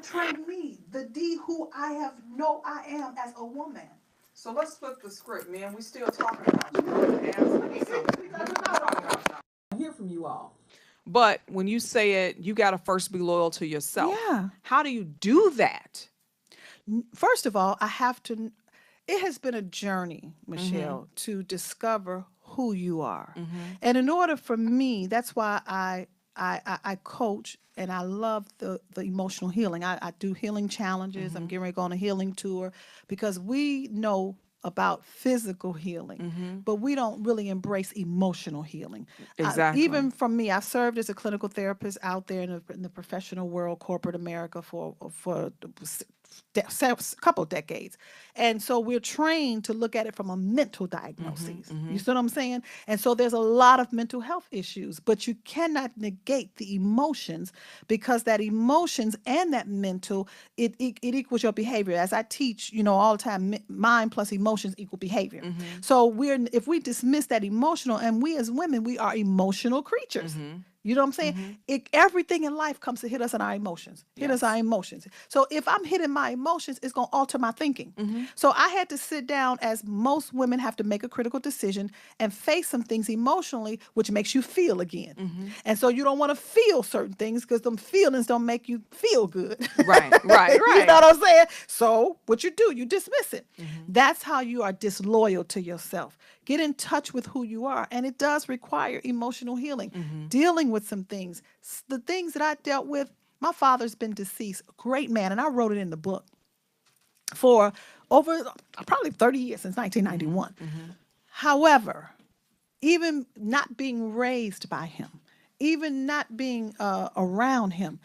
trained me, the D who I have know I am as a woman. So let's flip the script, man. We still talking about you. Hear from you all. But when you say it, you got to first be loyal to yourself. Yeah. How do you do that? First of all, I have to. It has been a journey, Michelle, to discover who you are, and in order for me, that's why I coach and I love the emotional healing. I do healing challenges. I'm getting ready to go on a healing tour because we know about physical healing, but we don't really embrace emotional healing. Exactly. Even from me, I've served as a clinical therapist out there in the professional world, corporate America for a couple decades. And so we're trained to look at it from a mental diagnosis. You see what I'm saying? And so there's a lot of mental health issues, but you cannot negate the emotions because that emotions and that mental, it equals your behavior. As I teach, all the time, mind plus emotions equal behavior. So if we dismiss that emotional, and we as women, we are emotional creatures. You know what I'm saying? Everything in life comes to hit us in our emotions. Hit us our emotions. So if I'm hitting my emotions, it's going to alter my thinking. So I had to sit down, as most women have to make a critical decision and face some things emotionally, which makes you feel again. And so you don't want to feel certain things because them feelings don't make you feel good. Right. You know what I'm saying? So what you do, you dismiss it. That's how you are disloyal to yourself. Get in touch with who you are. And it does require emotional healing, dealing with some things. The things that I dealt with, my father's been deceased, a great man, and I wrote it in the book for over probably 30 years, since 1991. However, even not being raised by him, even not being around him,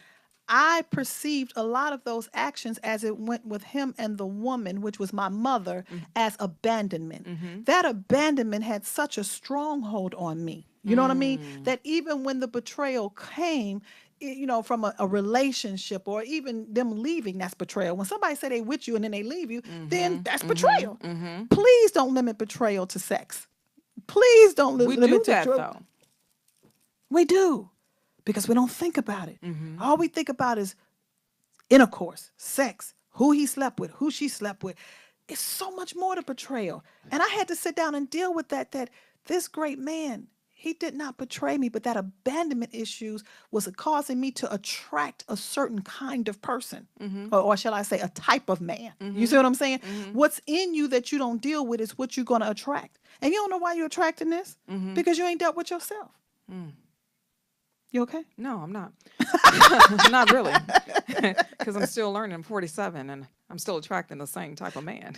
I perceived a lot of those actions as it went with him and the woman, which was my mother, as abandonment. That abandonment had such a stronghold on me. You know what I mean? That even when the betrayal came, from a relationship or even them leaving, that's betrayal. When somebody say they with you and then they leave you, then that's betrayal. Please don't limit betrayal to sex. Please don't We limit do to that though. We do, because we don't think about it. All we think about is intercourse, sex, who he slept with, who she slept with. It's so much more to betrayal. And I had to sit down and deal with that this great man, he did not betray me, but that abandonment issues was causing me to attract a certain kind of person, or shall I say a type of man. You see what I'm saying? What's in you that you don't deal with is what you're going to attract. And you don't know why you're attracting this? Because you ain't dealt with yourself. You okay? No, I'm not. Not really. Because I'm still learning. I'm 47 and I'm still attracting the same type of man.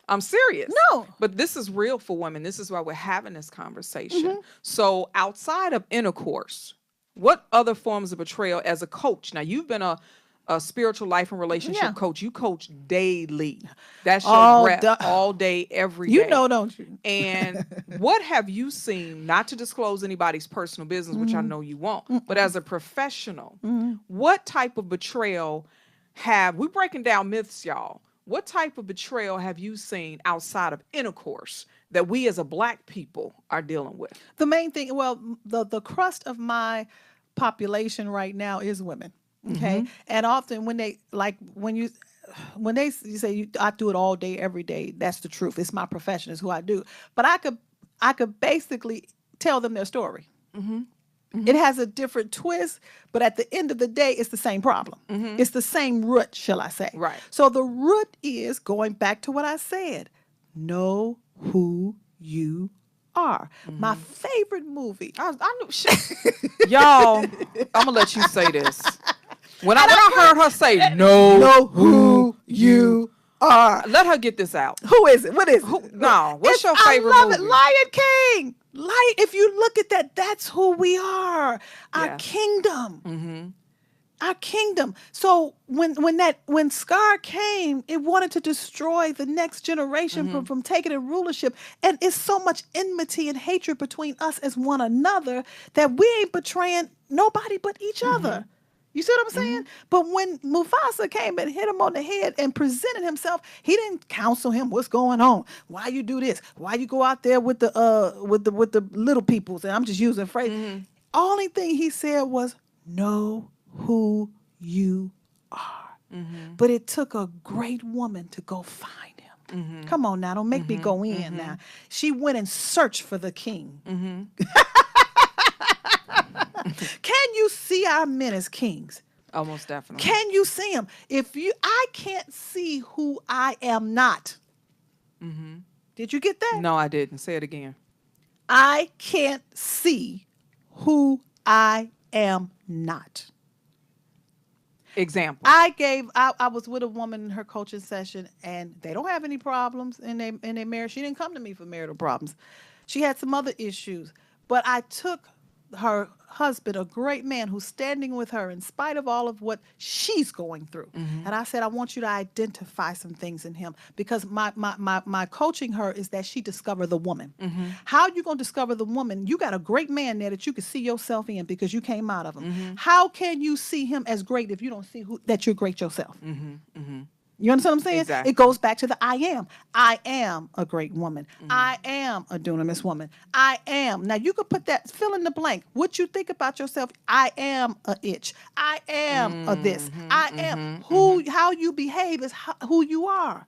I'm serious. No. But this is real for women. This is why we're having this conversation. So outside of intercourse, what other forms of betrayal as a coach? Now, you've been a spiritual life and relationship coach. You coach daily. That's your breath all day, every day. You know, don't you? And what have you seen, not to disclose anybody's personal business, which I know you won't, but as a professional, what type of betrayal we're breaking down myths, y'all. What type of betrayal have you seen outside of intercourse that we as a Black people are dealing with? The main thing, well, the crust of my population right now is women. Okay. And often when they you say I do it all day, every day, that's the truth. It's my profession, it's who I do. But I could basically tell them their story. It has a different twist, but at the end of the day, it's the same problem. It's the same root, shall I say. Right. So the root is, going back to what I said, know who you are. My favorite movie. I knew shit. Y'all, I'm going to let you say this. When I heard her say, know who you are. Let her get this out. Who is it? What is it? No, what's your favorite I love movie? it. Lion King. If you look at that, that's who we are. Our kingdom. Our kingdom. So when Scar came, it wanted to destroy the next generation from taking in rulership. And it's so much enmity and hatred between us as one another that we ain't betraying nobody but each other. You see what I'm saying? But when Mufasa came and hit him on the head and presented himself, he didn't counsel him what's going on. Why you do this? Why you go out there with the little peoples? And I'm just using phrase. Only thing he said was, know who you are. But it took a great woman to go find him. Come on now, don't make me go in now. She went and searched for the king. Can you see our men as kings? Almost definitely. Can you see them? I can't see who I am not. Did you get that? No, I didn't. Say it again. I can't see who I am not. Example. I was with a woman in her coaching session, and they don't have any problems in their marriage. She didn't come to me for marital problems. She had some other issues, but I took her husband, a great man who's standing with her in spite of all of what she's going through. And I said, I want you to identify some things in him, because my coaching her is that she discover the woman. How you going to discover the woman? You got a great man there that you can see yourself in because you came out of him. How can you see him as great if you don't see that you're great yourself? You understand what I'm saying? Exactly. It goes back to the I am. I am a great woman. I am a dunamis woman. I am. Now, you could put that, fill in the blank. What you think about yourself, I am a itch. I am a this. I am. How you behave is who you are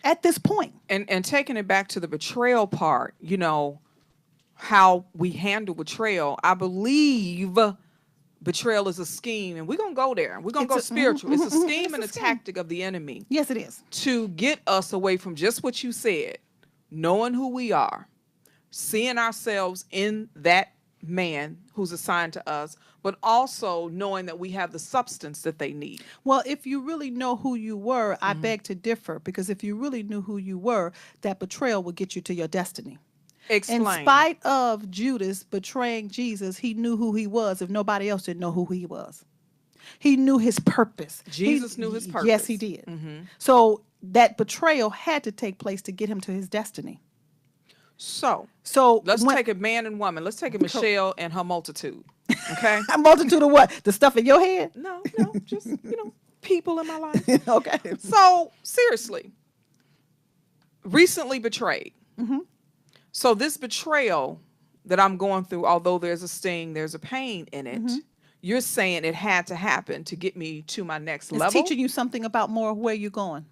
at this point. And taking it back to the betrayal part, how we handle betrayal, I believe betrayal is a scheme, and we're going to go there. We're going to go spiritual. It's a scheme and a tactic of the enemy. Yes, it is. To get us away from just what you said, knowing who we are, seeing ourselves in that man who's assigned to us, but also knowing that we have the substance that they need. Well, if you really know who you were, I beg to differ, because if you really knew who you were, that betrayal would get you to your destiny. Explain. In spite of Judas betraying Jesus, he knew who he was if nobody else didn't know who he was. He knew his purpose. Jesus knew his purpose. Yes, he did. So that betrayal had to take place to get him to his destiny. So let's take a man and woman. Let's take a Michelle and her multitude. Okay? A multitude of what? The stuff in your head? No, just, people in my life. Okay. So, seriously, recently betrayed. So this betrayal that I'm going through, although there's a sting, there's a pain in it, you're saying it had to happen to get me to my next level? It's teaching you something about more of where you're going.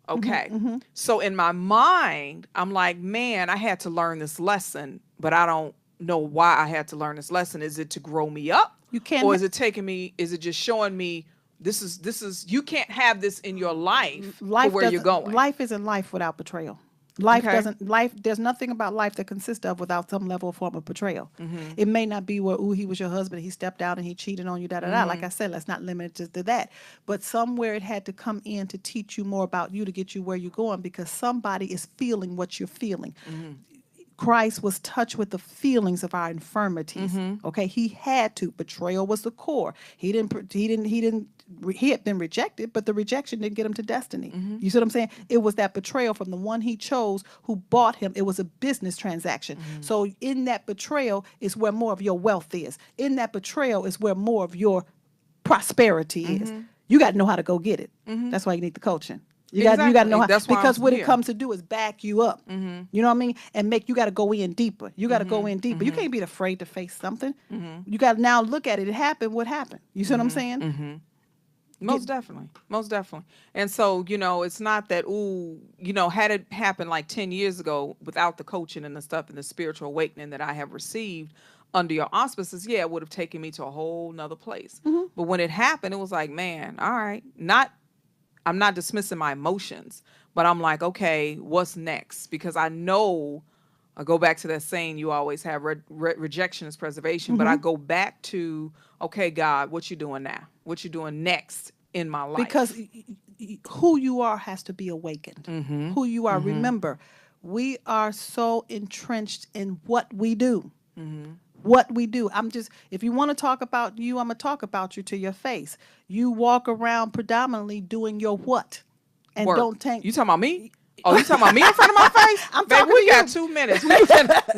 Okay. So in my mind, I'm like, man, I had to learn this lesson, but I don't know why I had to learn this lesson. Is it to grow me up? You can't. Or is it is it just showing me this is, you can't have this in your life for where you're going? Life isn't life without betrayal. There's nothing about life that consists of without some level of form of betrayal. It may not be where, he was your husband, he stepped out and he cheated on you, Like I said, let's not limit it to that. But somewhere it had to come in to teach you more about you, to get you where you're going, because somebody is feeling what you're feeling. Christ was touched with the feelings of our infirmities. Okay, he had to. Betrayal was the core. He had been rejected, but the rejection didn't get him to destiny. You see what I'm saying? It was that betrayal from the one he chose who bought him. It was a business transaction. So in that betrayal is where more of your wealth is. In that betrayal is where more of your prosperity is. You got to know how to go get it. That's why you need the coaching. You got to know how, because what it comes to do is back you up. You know what I mean? And you got to go in deeper. You got to go in deeper. You can't be afraid to face something. You got to now look at it. It happened. What happened? You see what I'm saying? Most definitely. And so, it's not that, had it happened like 10 years ago without the coaching and the stuff and the spiritual awakening that I have received under your auspices, it would have taken me to a whole nother place. But when it happened, it was like, man, all right, I'm not dismissing my emotions, but I'm like, okay, what's next? Because I know, I go back to that saying you always have, rejection is preservation, but I go back to, okay, God, what you doing now? What you doing next in my life? Because who you are has to be awakened. Who you are. Remember, we are so entrenched in what we do. What we do. If you want to talk about you, I'm going to talk about you to your face. You walk around predominantly doing your what? And Work. don't take. You talking about me? Oh, you talking about me in front of my face? I'm Baby, talking we to got you. 2 minutes. We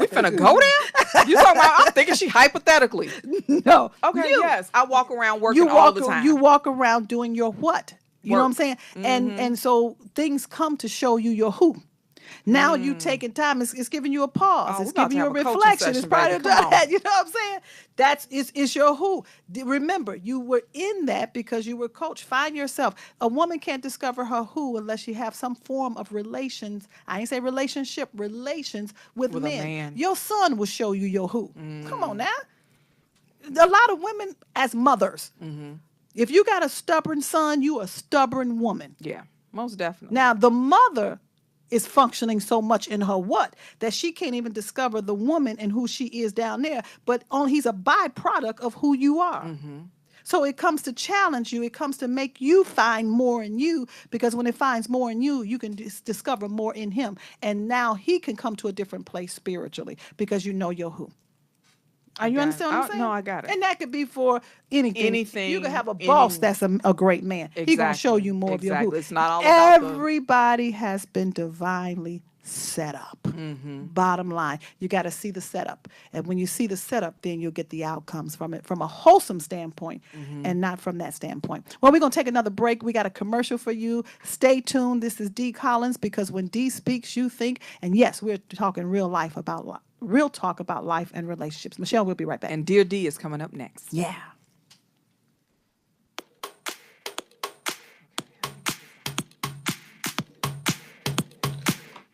finna go there? You talking about, I'm thinking she hypothetically. No. Okay, yes. I walk around working all the time. You walk around doing your what? You know what I'm saying? Mm-hmm. And so things come to show you your who. Now you taking time. It's giving you a pause. Oh, It's we about giving to you a have a coaching reflection. It's session, probably baby. Come on. that. You know what I'm saying? It's your who. Remember, you were in that because you were coached. Find yourself. A woman can't discover her who unless she have some form of relations. I ain't say relationship, relations with With a men. man. Your son will show you your who. Come on now. A lot of women as mothers. If you got a stubborn son, you a stubborn woman. Yeah, most definitely. Now, the mother is functioning so much in her what that she can't even discover the woman and who she is down there, but he's a byproduct of who you are. So it comes to challenge you. It comes to make you find more in you, because when it finds more in you, you can discover more in him. And now he can come to a different place spiritually because you know your who. Are you got it. understand what I'm saying? No, I got it. And that could be for anything. Anything, You could have a boss that's a great man. He gonna show Exactly, you more of your who. exactly. It's not all about the- Everybody has been divinely set up. Bottom line, you got to see the setup, and when you see the setup, then you'll get the outcomes from it from a wholesome standpoint, and not from that standpoint. Well, we're gonna take another break. We got a commercial for you. Stay tuned. This is Dee Collins, because when Dee speaks, you think. And yes, we're talking real life about real talk about life and relationships. Michelle, we'll be right back. And Dear D is coming up next. Yeah.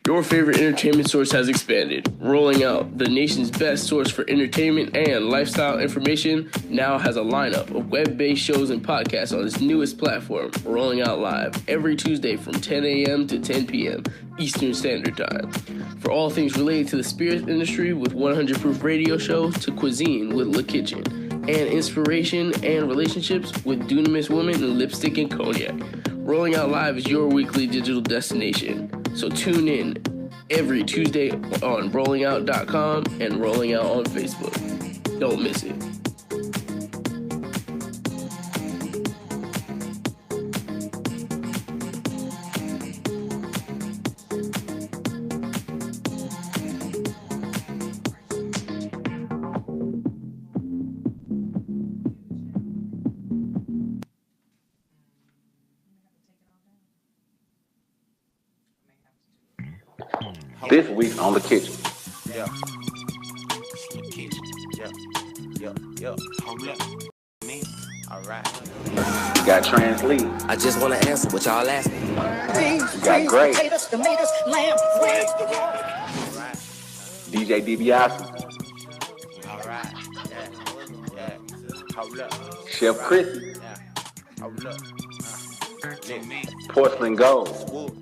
Your favorite entertainment source has expanded. Rolling Out, the nation's best source for entertainment and lifestyle information, now has a lineup of web-based shows and podcasts on its newest platform, Rolling Out Live, every Tuesday from 10 a.m. to 10 p.m. Eastern Standard Time. For all things related to the spirits industry, with 100 Proof Radio Show, to cuisine with La Kitchen, and inspiration and relationships with Dunamis Women and Lipstick and Cognac. Rolling Out Live is your weekly digital destination. So tune in every Tuesday on rollingout.com and Rolling Out on Facebook. Don't miss it. This week on The Kitchen. Yeah. The kitchen. Yeah. Hold up. Me. All right. We got Trans Lee. I just want to answer what y'all asked me. We got Gray. DJ DiBiase. All right. Yeah. Hold up. Chef Chrissy. Yeah. Hold up. Let me. Porcelain Gold. Whoop.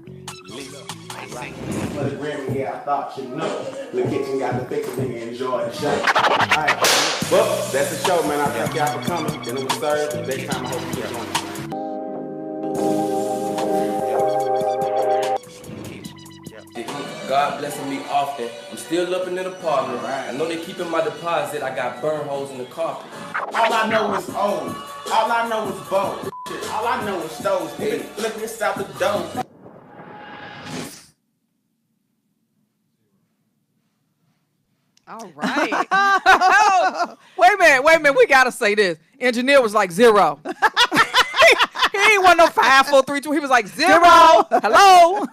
Lee. I say. For the Grammy, yeah, I thought you know. The kitchen got the fix and enjoy the show. Alright. Well, that's the show, man. I thank y'all for coming. Then it was served. Next time I hope you get on it, man. God blessing me often. I'm still up in the apartment. I know they keeping my deposit. I got burn holes in the carpet. All I know is old. All I know is bold. All I know is stoves. Look this out the door. All right. Wait a minute. We got to say this. Engineer was like 0. He ain't want no 5, 4, 3, 2. He was like 0. Hello.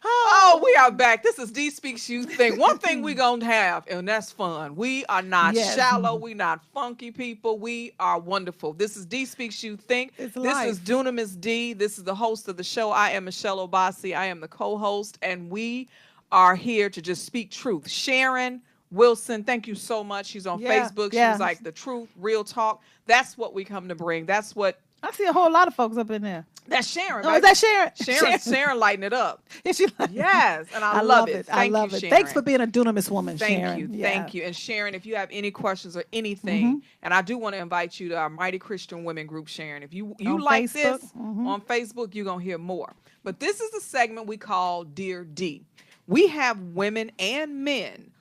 Oh, we are back. This is D Speaks You Think. One thing we gonna have, and that's fun. We are not Yes. shallow. We not funky people. We are wonderful. This is D Speaks You Think. It's this life. is Dunamis D. This is the host of the show. I am Michelle Obasi. I am the co-host, and we are here to just speak truth. Sharon Wilson, thank you so much. She's on Yeah, Facebook. yeah. She's like the truth, real talk. That's what we come to bring. That's what. I see a whole lot of folks up in there. That's Sharon. Oh, baby. is that Sharon? Sharon lighting it up. Is she like- Yes, and I love love it. it. I Thank love you, it. Thanks for Sharon. being a dunamis woman, Thank Sharon. you. Yeah. Thank you. And Sharon, if you have any questions or anything, and I do want to invite you to our Mighty Christian Women group, Sharon. If you On like Facebook? this on Facebook, you're going to hear more. But this is the segment we call Dear D. We have women and men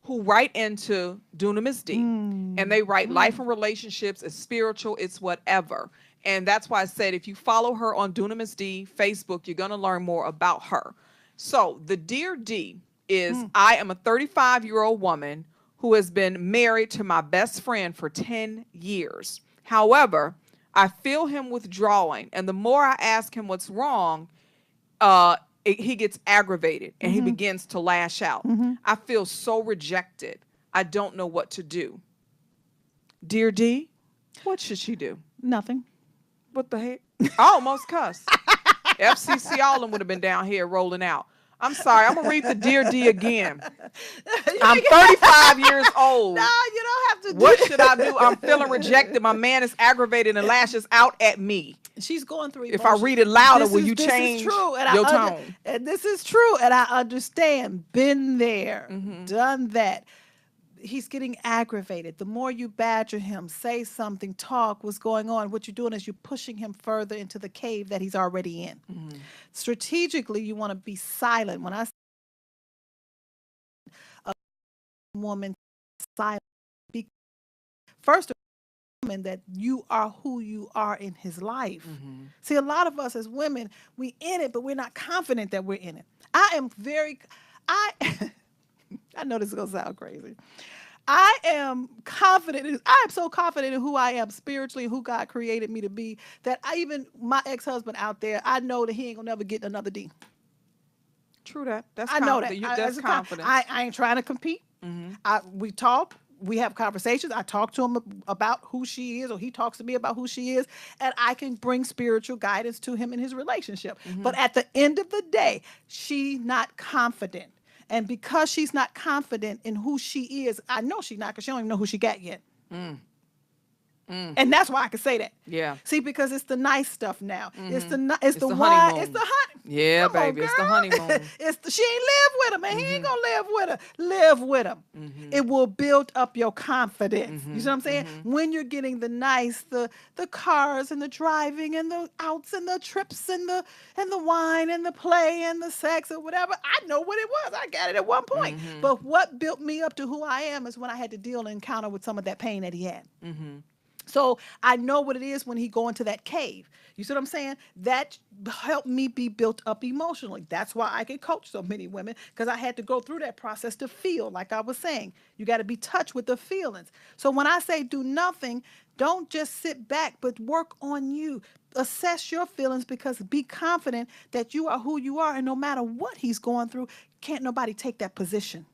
who write into Dunamis D. And they write life and relationships, it's spiritual, it's whatever. And that's why I said if you follow her on Dunamis D Facebook, you're going to learn more about her. So the Dear D is I am a 35-year-old woman who has been married to my best friend for 10 years. However, I feel him withdrawing. And the more I ask him what's wrong, he gets aggravated and he begins to lash out. I feel so rejected. I don't know what to do. Dear D, what should she do? Nothing. What the heck? I almost cussed. FCC all of them would have been down here rolling out. I'm sorry. I'm going to read the Dear D again. I'm 35 years old. No, you don't have to do What that. should I do? I'm feeling rejected. My man is aggravated and lashes out at me. She's going through If I emotions. read it louder, This will is- you this change is true, and your I tone? And this is true, and I understand. Been there, done that. He's getting aggravated. The more you badger him, say something, talk, what's going on, what you're doing is you're pushing him further into the cave that he's already in. Strategically, you want to be silent. When I say a woman silent, be first of all, woman, that you are who you are in his life. See, a lot of us as women, we in it, but we're not confident that we're in it. I know this is gonna sound crazy. I am confident. I am so confident in who I am spiritually, who God created me to be, that even my ex-husband out there, I know that he ain't gonna never get another D. True that. That's I know that. That's That's confidence. I ain't trying to compete. We talk. We have conversations. I talk to him about who she is, or he talks to me about who she is, and I can bring spiritual guidance to him in his relationship. But at the end of the day, she's not confident. And because she's not confident in who she is, I know she's not, because she don't even know who she got yet. And that's why I can say that. Yeah. See, because it's the nice stuff now. It's the wine. the It's honeymoon. the honey. Yeah, Come on, baby, it's the girl. honeymoon. She ain't live with him, and he ain't gonna live with her. Live with him. It will build up your confidence. You see what I'm saying? When you're getting the nice, the cars and the driving and the outs and the trips and the wine and the play and the sex or whatever. I know what it was. I got it at one point. But what built me up to who I am is when I had to deal and encounter with some of that pain that he had. So I know what it is when he go into that cave. You see what I'm saying? That helped me be built up emotionally. That's why I can coach so many women, because I had to go through that process to feel, like I was saying. You got to be touched with the feelings. So when I say do nothing, don't just sit back, but work on you. Assess your feelings, because be confident that you are who you are, and no matter what he's going through, can't nobody take that position.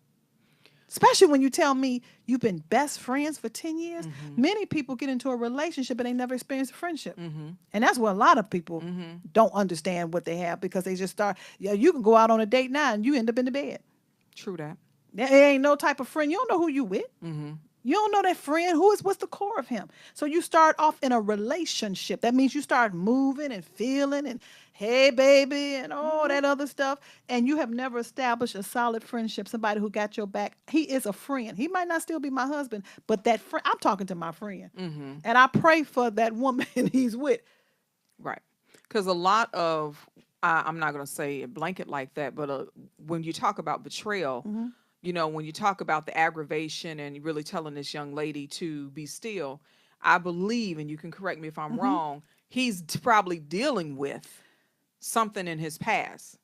Especially when you tell me you've been best friends for 10 years. Many people get into a relationship and they never experienced a friendship. And that's where a lot of people don't understand what they have, because they just start, you can go out on a date now and you end up in the bed. True that. There ain't no type of friend. You don't know who you with. You don't know that friend. What's the core of him? So you start off in a relationship. That means you start moving and feeling and hey, baby, and all that other stuff. And you have never established a solid friendship, somebody who got your back. He is a friend. He might not still be my husband, but that friend, I'm talking to my friend. And I pray for that woman he's with. Right. Because a lot of, I'm not going to say a blanket like that, but when you talk about betrayal, you know, when you talk about the aggravation and really telling this young lady to be still, I believe, and you can correct me if I'm wrong, he's probably dealing with something in his past.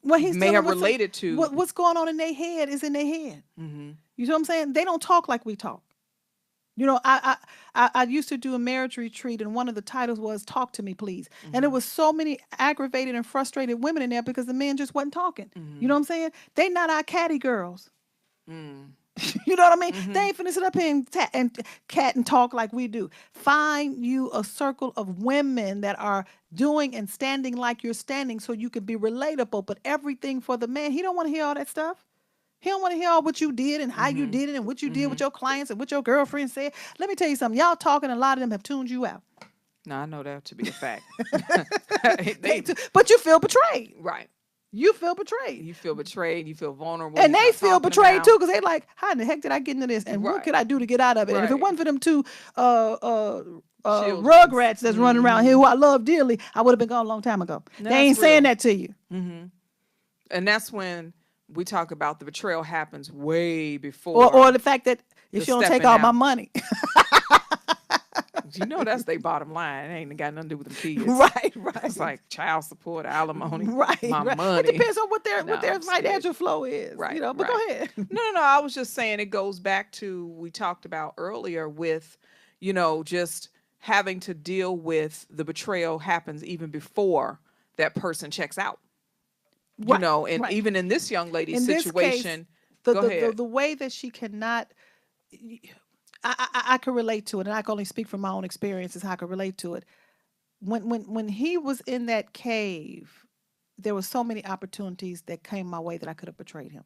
Well, he's may dealing have with some- related to what's going on in their head is in their head. You know what I'm saying? They don't talk like we talk. You know, I used to do a marriage retreat, and one of the titles was "Talk to Me, Please," and there was so many aggravated and frustrated women in there because the men just wasn't talking. You know what I'm saying? They not our catty girls. You know what I mean? They ain't finna sit up here and cat and talk like we do. Find you a circle of women that are doing and standing like you're standing, so you can be relatable. But everything for the man, he don't want to hear all that stuff. He don't want to hear all what you did and how you did it and what you did with your clients and what your girlfriend said. Let me tell you something. Y'all talking, a lot of them have tuned you out. No, I know that to be a fact. But you feel betrayed. Right. You feel betrayed. You feel betrayed. You feel vulnerable. And you're they not feel talking betrayed about- too, because they like, how in the heck did I get into this? And what Right. could I do to get out of it? And if it Right. wasn't for them two Children. rugrats that's running around here who I love dearly, I would have been gone a long time ago. They That's ain't saying real. that to you. And that's when we talk about the betrayal happens way before. Or the fact that if the you don't take stepping all my out. money. You know that's their bottom line. It ain't got nothing to do with them kids. Right. It's like child support, alimony, Right. my It money. depends on what their No, I'm just financial flow is. Right, You know, but right. go ahead. No. I was just saying it goes back to we talked about earlier with, you know, just having to deal with the betrayal happens even before that person checks out. You Right, know, and right. even in this young lady's In this situation, case, go ahead. the way that she cannot, I can relate to it, and I can only speak from my own experiences how I can relate to it. When he was in that cave, there were so many opportunities that came my way that I could have betrayed him.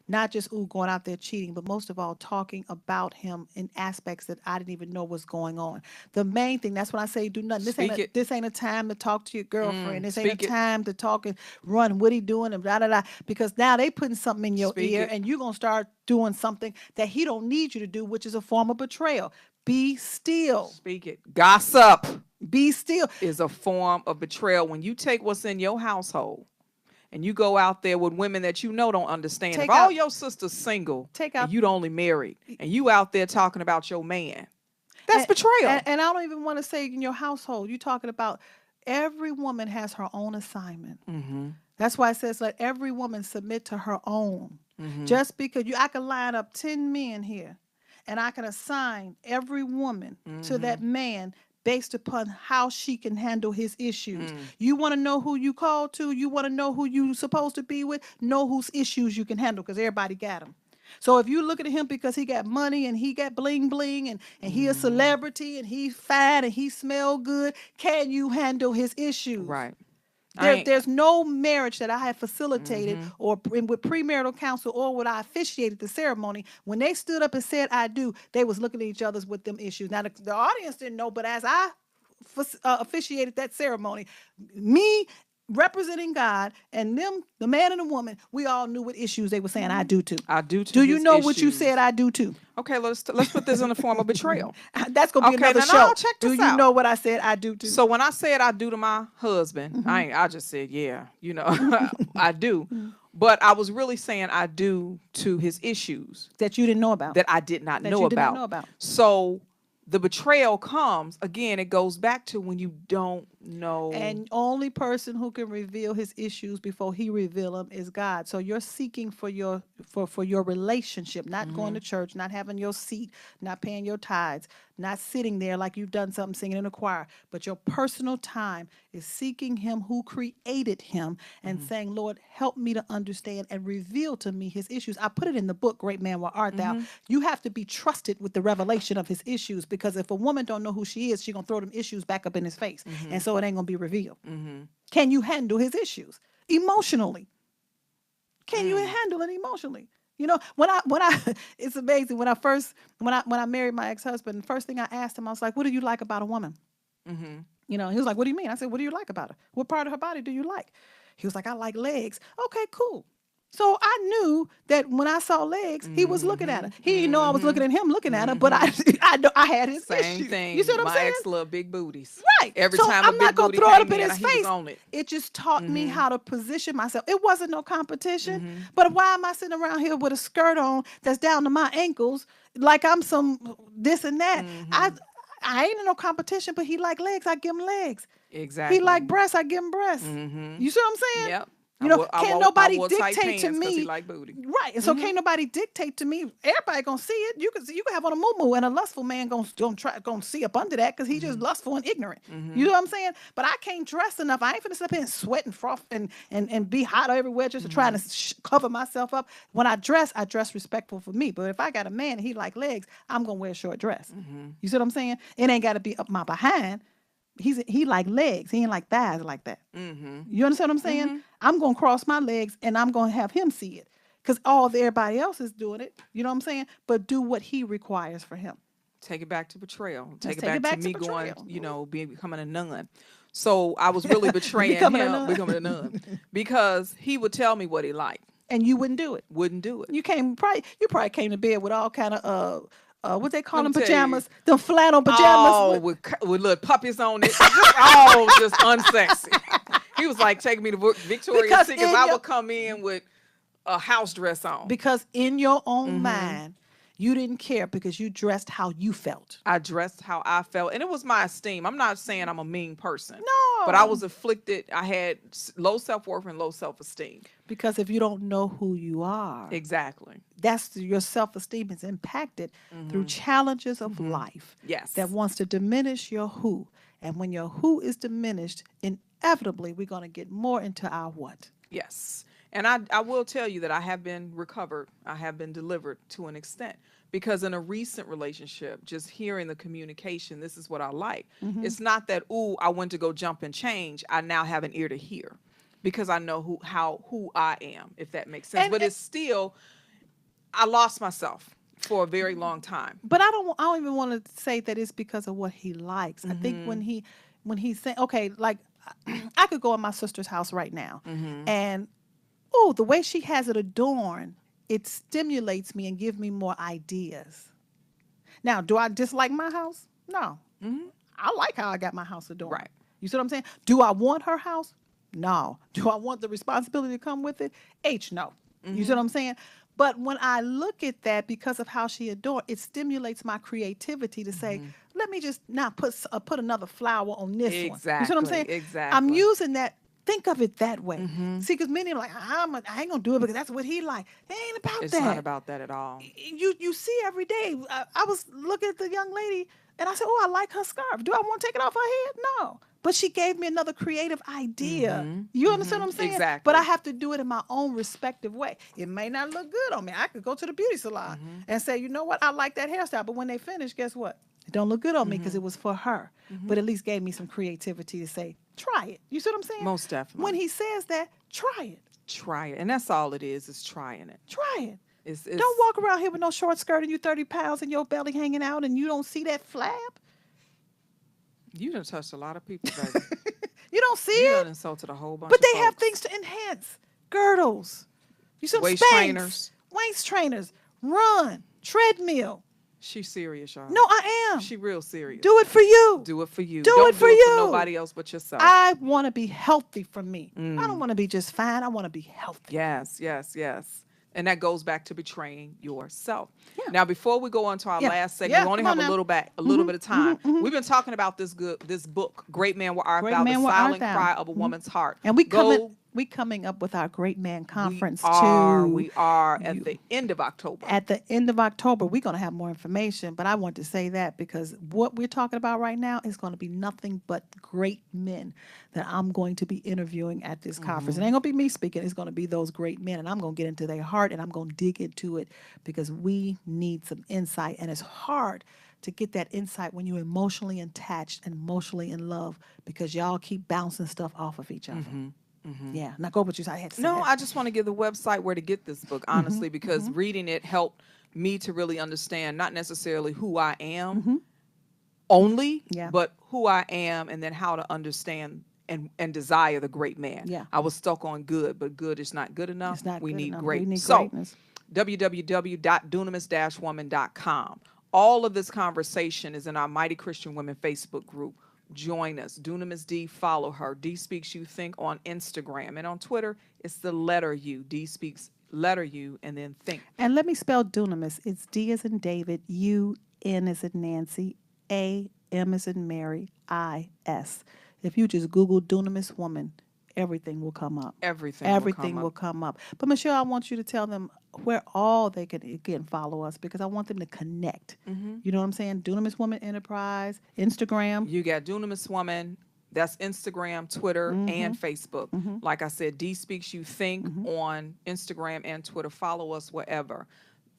Not just going out there cheating, but most of all talking about him in aspects that I didn't even know was going on. The main thing, that's when I say do nothing. Speak it. This ain't a time to talk to your girlfriend. This ain't speak a it. time to talk and run what he doing and blah, blah, blah. Because now they putting something in your Speak ear it. and you're gonna start doing something that he don't need you to do, which is a form of betrayal. Be still. Speak it. Gossip Be still. is a form of betrayal. When you take what's in your household and you go out there with women that you know don't understand. Take If all out- your sisters single Take and out- you the only married and you out there talking about your man, that's betrayal. And I don't even want to say in your household. You're talking about every woman has her own assignment. That's why it says let every woman submit to her own. Just because I can line up 10 men here and I can assign every woman to that man based upon how she can handle his issues. You want to know who you call to? You want to know who you supposed to be with? Know whose issues you can handle because everybody got them. So if you look at him because he got money and he got bling bling and he a celebrity and he fine and he smell good, can you handle his issues? Right. There's no marriage that I have facilitated or with premarital counsel or when I officiated the ceremony. When they stood up and said, I do, they was looking at each other with them issues. Now, the audience didn't know, but as I officiated that ceremony, me representing God and them, the man and the woman, we all knew what issues they were saying, I do too. I do too. Do you his know what you issues. said, I do too? Okay, let's put this in the form of betrayal. That's going to be Okay, another now show. check Do this you out. know what I said, I do too? So when I said I do to my husband, I just said, yeah, you know, I do. But I was really saying I do to his issues that you didn't know about. that I did not That know you did not about. know about. So the betrayal comes, again, it goes back to when you don't know. And only person who can reveal his issues before he reveal them is God. So you're seeking for your relationship, not going to church, not having your seat, not paying your tithes, not sitting there like you've done something singing in a choir, but your personal time is seeking him who created him and saying, Lord, help me to understand and reveal to me his issues. I put it in the book, Great Man, Where Art Thou? You have to be trusted with the revelation of his issues because if a woman don't know who she is, she's going to throw them issues back up in his face. And so it ain't going to be revealed. Can you handle his issues emotionally? Can you handle it emotionally? You know, when I it's amazing. When I married my ex-husband, the first thing I asked him, I was like, what do you like about a woman? You know, he was like, what do you mean? I said, what do you like about her? What part of her body do you like? He was like, I like legs. Okay, cool. So I knew that when I saw legs, he was looking at her. He didn't know I was looking at him looking at her, but I know I had his Same issues. thing. You see what I'm my saying? ex love big booties. Right. Every So time I'm a not big gonna booty throw it up came in his he was face. on it. It just taught me how to position myself. It wasn't no competition. But why am I sitting around here with a skirt on that's down to my ankles like I'm some this and that? I ain't in no competition, but he like legs, I give him legs. Exactly. He like breasts, I give him breasts. You see what I'm saying? Yep. You know, can't nobody I tight dictate to pants 'cause he me. like booty. Right. And so can't nobody dictate to me. Everybody gonna see it. You can have on a moo and a lustful man gonna see up under that because he just lustful and ignorant. You know what I'm saying? But I can't dress enough. I ain't finna sit up here and sweat and froth and be hot everywhere just to try to cover myself up. When I dress respectful for me. But if I got a man and he like legs, I'm gonna wear a short dress. You see what I'm saying? It ain't gotta be up my behind. He like legs. He ain't like thighs like that. You understand what I'm saying? I'm going to cross my legs and I'm going to have him see it because everybody else is doing it. You know what I'm saying? But do what he requires for him. Take it back to betrayal. Let's Take it back to me betrayal. going, you know, becoming a nun. So I was really betraying Becoming a him, nun. becoming a nun, because he would tell me what he liked. And you wouldn't do it. Wouldn't do it. You probably came to bed with all kind of what they call Let them me tell you. pajamas, them flannel pajamas. Oh, with little puppies on it. Oh, just unsexy. He was like taking me to Victoria's Because Secret. in I your- would come in with a house dress on. Because in your own mind, you didn't care because you dressed how you felt. I dressed how I felt, and it was my esteem. I'm not saying I'm a mean person. No. But I was afflicted. I had low self-worth and low self-esteem. Because if you don't know who you are, Exactly. that's your self-esteem is impacted through challenges of life Yes. that wants to diminish your who. And when your who is diminished, inevitably we're going to get more into our what. Yes. And I will tell you that I have been recovered. I have been delivered to an extent. Because in a recent relationship, just hearing the communication, this is what I like. It's not that, ooh, I went to go jump and change. I now have an ear to hear because I know who I am, if that makes sense. But it's still, I lost myself for a very long time. But I don't even want to say that it's because of what he likes. I think when he's saying, okay, like I could go in my sister's house right now and the way she has it adorned, it stimulates me and gives me more ideas. Now, do I dislike my house? No. I like how I got my house adorned. Right. You see what I'm saying? Do I want her house? No. Do I want the responsibility to come with it? No. You see what I'm saying? But when I look at that because of how she adorned, it stimulates my creativity to say, let me just not put another flower on this one. You see what I'm saying? Exactly. I'm using that. Think of it that way. See, because many are like, I ain't gonna do it because that's what he like. It ain't about It's that. not about that at all. You see every day. I was looking at the young lady and I said, I like her scarf. Do I want to take it off her head? No. But she gave me another creative idea. You understand what I'm saying? Exactly. But I have to do it in my own respective way. It may not look good on me. I could go to the beauty salon and say, you know what? I like that hairstyle. But when they finish, guess what? It don't look good on me because it was for her. But at least gave me some creativity to say, try it. You see what I'm saying? Most definitely. When he says that, try it. Try it. And that's all it is trying it. Try it. It's Don't walk around here with no short skirt and you 30 pounds and your belly hanging out and you don't see that flab. You done touched a lot of people, baby. You don't see You it. done insulted a whole bunch But of they have folks. things to enhance. Girdles. You see Waist Spanx, trainers. Waist trainers. Run. Treadmill. She's serious, y'all. No, I am. She real serious. Do it for you. Do it for you. Do Don't it for do it you. for nobody else but yourself. I want to be healthy for me. I don't want to be just fine. I want to be healthy. Yes, yes, yes. And that goes back to betraying yourself. Yeah. Now, before we go on to our Yeah. last segment, Yeah, we only come have on a now. little bit of time. We've been talking about this book, Great Man Where Art Great Thou, Man The Where Art Silent Thou. Cry of a Woman's Heart. And we Go- coming up with our Great Man Conference We too. are at the end of October. At the end of October, we're going to have more information, but I want to say that because what we're talking about right now is going to be nothing but great men that I'm going to be interviewing at this conference. It ain't going to be me speaking. It's going to be those great men, and I'm going to get into their heart, and I'm going to dig into it because we need some insight, and it's hard to get that insight when you're emotionally attached and emotionally in love because y'all keep bouncing stuff off of each other. Yeah. Now go what you said. I had to say No, that. I just want to give the website where to get this book, honestly, because reading it helped me to really understand not necessarily who I am only, Yeah. but who I am and then how to understand and desire the great man. Yeah. I was stuck on good, but good is not good enough. It's not we good need enough. great. We need So, greatness. www.dunamis-woman.com. All of this conversation is in our Mighty Christian Women Facebook group. Join us. Dunamis D, follow her. D Speaks You Think on Instagram. And on Twitter, it's the letter U. D Speaks letter U and then think. And let me spell dunamis. It's D as in David, U, N as in Nancy, A, M as in Mary, I, S. If you just Google Dunamis Woman, everything will come up. Everything will come up. But Michelle, I want you to tell them where all they can again follow us because I want them to connect. You know what I'm saying? Dunamis Woman Enterprise, Instagram. You got Dunamis Woman. That's Instagram, Twitter, and Facebook. Like I said, D Speaks You Think on Instagram and Twitter. Follow us wherever.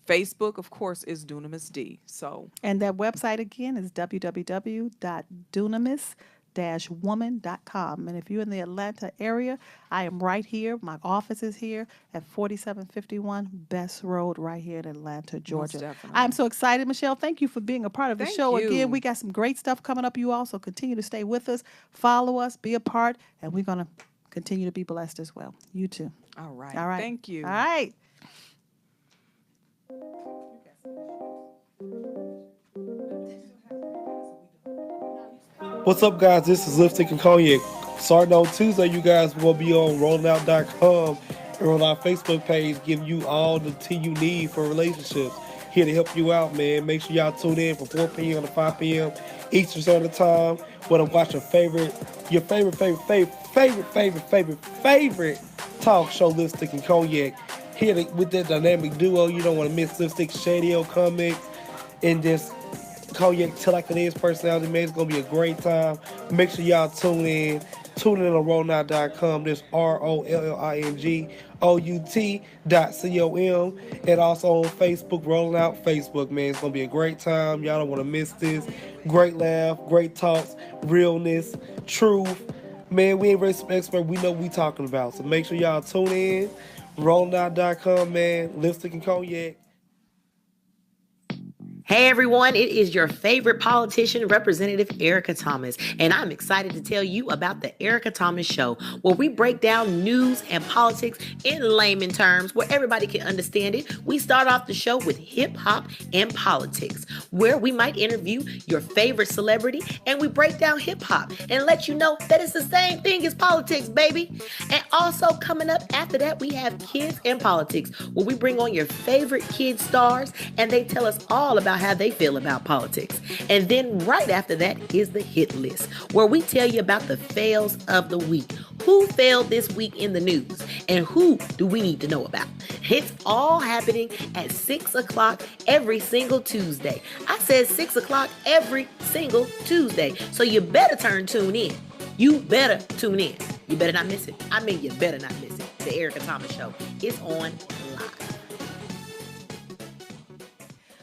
Facebook, of course, is Dunamis D. So, And that website again is www.dunamis-woman.com. And if you're in the Atlanta area, I am right here. My office is here at 4751 Best Road right here in Atlanta, Georgia. definitely. I'm so excited, Michelle. Thank you for being a part of the Thank show. you. Again, we got some great stuff coming up. You also continue to stay with us, follow us, be a part, and we're going to continue to be blessed as well. You too. all right. All right. Thank you. All right. What's up, guys? This is Lipstick and Cognac. Starting on Tuesday, you guys will be on rollingout.com and on our Facebook page, giving you all the tea you need for relationships. Here to help you out, man. Make sure y'all tune in from 4 p.m. to 5 p.m. Eastern Standard Time. Want to watch your favorite talk show, Lipstick and Cognac. Here with that dynamic duo, you don't want to miss Lipstick, Shady Comic, and just Cognac Till Like It Is personality, man. It's going to be a great time. Make sure y'all tune in. Tune in on rollngout.com. That's ROLLINGOUT.com. And also on Facebook, Rolling Out Facebook, man. It's going to be a great time. Y'all don't want to miss this. Great laugh, great talks, realness, truth. Man, we ain't really some expert. We know what we talking about. So make sure y'all tune in. Rollngout.com, man. Lipstick and cognac. Hey everyone, it is your favorite politician, Representative Erica Thomas, and I'm excited to tell you about the Erica Thomas Show, where we break down news and politics in layman terms where everybody can understand it. We start off the show with hip hop and politics, where we might interview your favorite celebrity and we break down hip hop and let you know that it's the same thing as politics, baby. And also coming up after that, we have Kids and Politics, where we bring on your favorite kid stars and they tell us all about how they feel about politics. And then right after that is the hit list, where we tell you about the fails of the week. Who failed this week in the news and who do we need to know about? It's all happening at 6 o'clock every single Tuesday. I said 6 o'clock every single Tuesday. So you better tune in. You better tune in. You better not miss it. I mean, you better not miss it. The Erica Thomas Show is on live.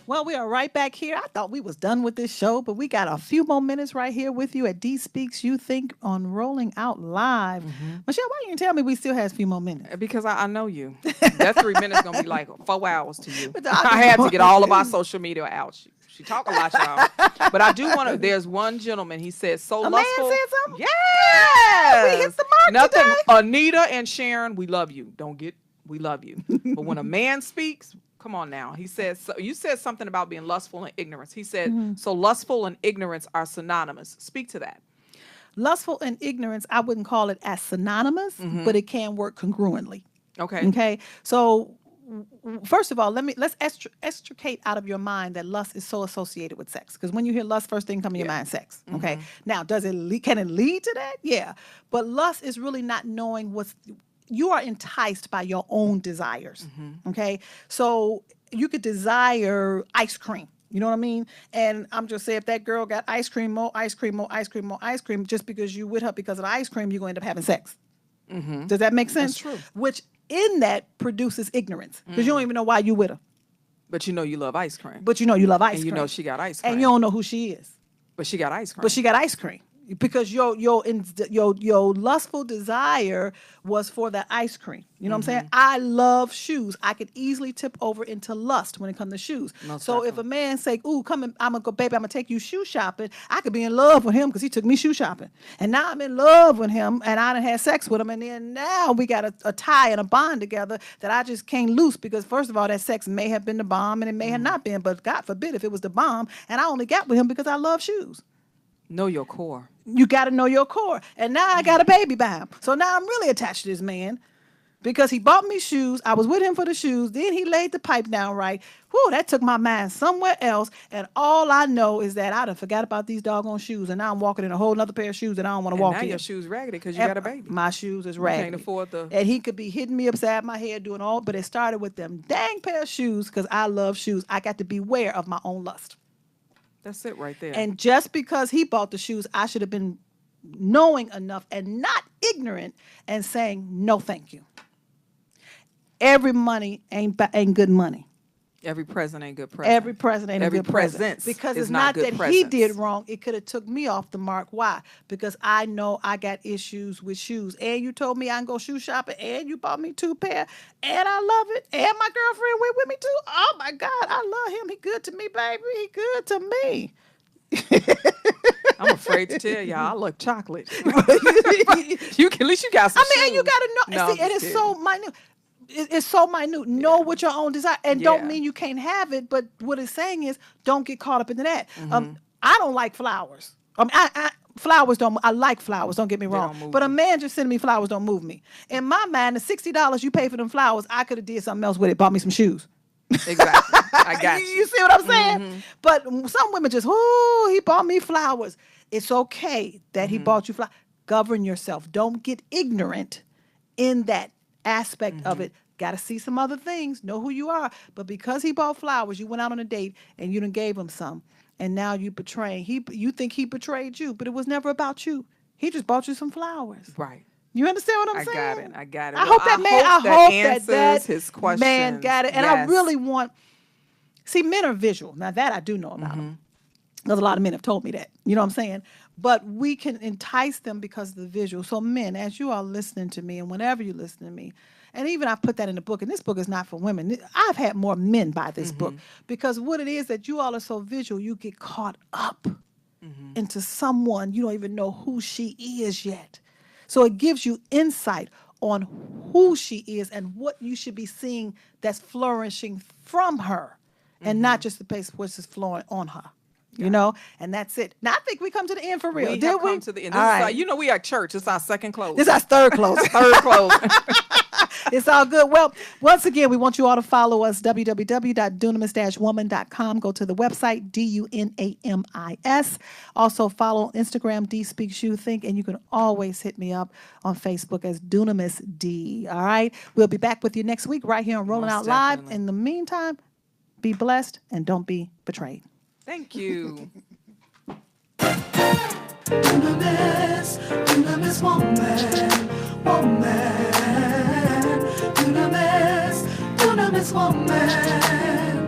Well, we are right back here. I thought we was done with this show, but we got a few more minutes right here with you at D Speaks You Think on Rolling Out Live. Michelle, why you didn't tell me we still has a few more minutes? Because I know you. That 3 minutes going to be like 4 hours to you. I had to get all of our social media out. She talk a lot, y'all. But I do want to, there's one gentleman, he said, so A lustful. man said something? Yes. We hit the mark Nothing. today. Anita and Sharon, we love you. We love you. But when a man speaks, come on now. He says, so you said something about being lustful and ignorance. He said, so lustful and ignorance are synonymous. Speak to that. Lustful and ignorance, I wouldn't call it as synonymous, but it can work congruently. Okay. Okay. So first of all, let's extricate out of your mind that lust is so associated with sex. Because when you hear lust, first thing come to your mind, sex. Okay. Now, can it lead to that? Yeah. But lust is really not knowing you are enticed by your own desires. Okay. So you could desire ice cream. You know what I mean? And I'm just saying, if that girl got ice cream, more ice cream, more ice cream, more ice cream, just because you with her because of the ice cream, you're going to end up having sex. Does that make sense? That's true. Which in that produces ignorance because you don't even know why you with her. But you know you love ice cream. But you know you love ice And cream. you know she got ice cream. And you don't know who she is. But she got ice cream. But she got ice cream. Because your lustful desire was for that ice cream. You know what I'm saying? I love shoes. I could easily tip over into lust when it comes to shoes. So if a man say, "Ooh, come in, I'm gonna take you shoe shopping," I could be in love with him because he took me shoe shopping, and now I'm in love with him, and I done had sex with him, and then now we got a tie and a bond together that I just can't loose because first of all, that sex may have been the bomb and it may have not been, but God forbid if it was the bomb, and I only got with him because I love shoes. Know your core. You got to know your core. And now I got a baby by him. So now I'm really attached to this man because he bought me shoes. I was with him for the shoes. Then he laid the pipe down right. Whew, that took my mind somewhere else. And all I know is that I done forgot about these doggone shoes. And now I'm walking in a whole nother pair of shoes that I don't want to walk Now in. your shoes raggedy because you got a baby. My shoes is You raggedy. can't afford the... And he could be hitting me upside my head doing all, but it started with them dang pair of shoes because I love shoes. I got to beware of my own lust. That's it right there. And just because he bought the shoes, I should have been knowing enough and not ignorant and saying, no, thank you. Every money ain't good money. Every present ain't good present. Every present ain't a good present. presence Because is it's not good that he presence. did wrong. It could have took me off the mark. Why? Because I know I got issues with shoes. And you told me I can go shoe shopping. And you bought me 2 pair. And I love it. And my girlfriend went with me too. Oh, my God. I love him. He good to me, baby. He good to me. I'm afraid to tell y'all I love chocolate. You at least you got some I mean, and you shoes. got to know. No, See, I'm it just is so minute. It's so minute. Know what your own desire, and Yeah. don't mean you can't have it. But what it's saying is, don't get caught up into that. I don't like flowers. Flowers don't. I like flowers. Don't get me wrong. don't move But a me. man just sending me flowers don't move me. In my mind, the $60 you pay for them flowers, I could have did something else with it. Bought me some shoes. Exactly. I got you. You see what I'm saying? But some women just, oh, he bought me flowers. It's okay that he bought you flowers. Govern yourself. Don't get ignorant in that aspect of it. Got to see some other things. Know who you are. But because he bought flowers, you went out on a date and you done gave him some. And now you betraying. You think he betrayed you, but it was never about you. He just bought you some flowers. Right. You understand what I'm saying? I got it. I hope that man, I hope answers that his questions. man got it. And I Yes. really want, see, men are visual. Now that I do know about them. Because a lot of men have told me that. You know what I'm saying? But we can entice them because of the visual. So men, as you are listening to me and whenever you listen to me, and even I put that in the book, and this book is not for women. I've had more men buy this book because what it is that you all are so visual, you get caught up into someone you don't even know who she is yet. So it gives you insight on who she is and what you should be seeing that's flourishing from her and not just the place which is flowing on her. You know, and that's it. Now I think we come to the end for real. We Did have we? come to the end. All This is right. our, you know, we at church. It's our second close. This is our third close. third close. It's all good. Well, once again, we want you all to follow us, www.dunamis-woman.com. Go to the website, DUNAMIS. Also follow on Instagram, D Speaks You Think, and you can always hit me up on Facebook as Dunamis D. All right? We'll be back with you next week right here on Rolling Most Out Live. definitely. In the meantime, be blessed and don't be betrayed. Thank you. Dunamis, Dunamis woman, woman. Dunamis, Dunamis woman.